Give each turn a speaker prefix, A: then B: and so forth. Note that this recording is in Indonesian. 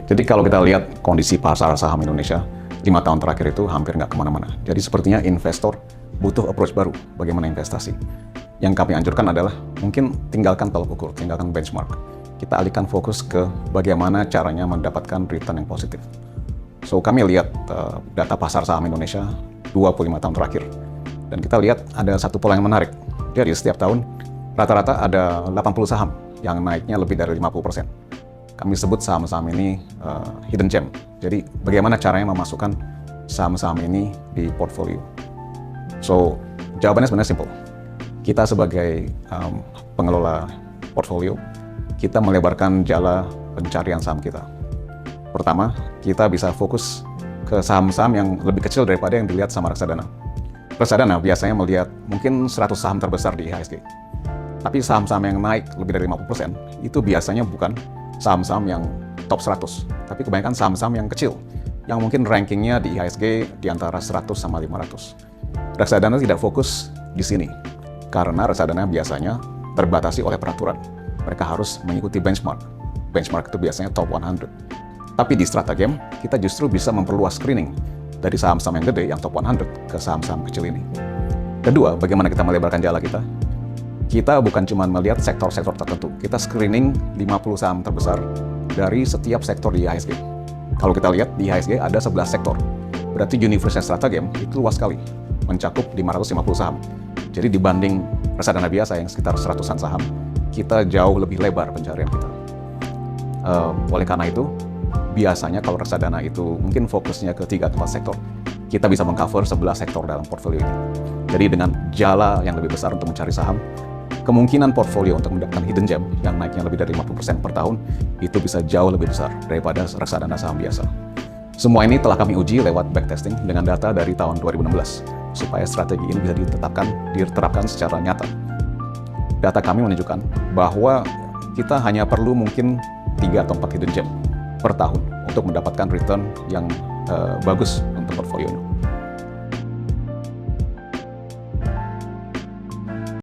A: Jadi kalau kita lihat kondisi pasar saham Indonesia 5 tahun terakhir itu hampir nggak kemana-mana. Jadi sepertinya investor butuh approach baru bagaimana investasi. Yang kami anjurkan adalah mungkin tinggalkan tolak ukur, tinggalkan benchmark. Kita alihkan fokus ke bagaimana caranya mendapatkan return yang positif. So kami lihat data pasar saham Indonesia 25 tahun terakhir. Dan kita lihat ada satu pola yang menarik. Jadi setiap tahun rata-rata ada 80 saham yang naiknya lebih dari 50%. Kami sebut saham-saham ini hidden gem. Jadi bagaimana caranya memasukkan saham-saham ini di portfolio. So jawabannya sebenarnya simple. Kita sebagai pengelola portfolio, kita melebarkan jala pencarian saham kita. Pertama, kita bisa fokus ke saham-saham yang lebih kecil daripada yang dilihat sama reksadana. Reksadana biasanya melihat mungkin 100 saham terbesar di IHSG. Tapi saham-saham yang naik lebih dari 50% itu biasanya bukan saham-saham yang top 100, tapi kebanyakan saham-saham yang kecil, yang mungkin rankingnya di IHSG di antara 100 sama 500. Reksadana tidak fokus di sini, karena reksadana biasanya terbatasi oleh peraturan. Mereka harus mengikuti benchmark. Benchmark itu biasanya top 100. Tapi di Stratagem, kita justru bisa memperluas screening dari saham-saham yang gede, yang top 100, ke saham-saham kecil ini. Kedua, bagaimana kita melebarkan jala kita? Kita bukan cuma melihat sektor-sektor tertentu. Kita screening 50 saham terbesar dari setiap sektor di IHSG. Kalau kita lihat, di IHSG ada 11 sektor. Berarti universe Stratagem itu luas sekali, mencakup 550 saham. Jadi dibanding reksadana biasa yang sekitar 100-an saham, kita jauh lebih lebar pencarian kita. Oleh karena itu, biasanya kalau reksadana itu mungkin fokusnya ke 3 atau 4 sektor, kita bisa mengcover 11 sektor dalam portfolio ini. Jadi dengan jala yang lebih besar untuk mencari saham, kemungkinan portfolio untuk mendapatkan hidden gem yang naiknya lebih dari 50% per tahun, itu bisa jauh lebih besar daripada reksadana saham biasa. Semua ini telah kami uji lewat backtesting dengan data dari tahun 2016, supaya strategi ini bisa diterapkan secara nyata. Data kami menunjukkan bahwa kita hanya perlu mungkin 3 atau 4 hidden gem per tahun untuk mendapatkan return yang bagus untuk portfolio.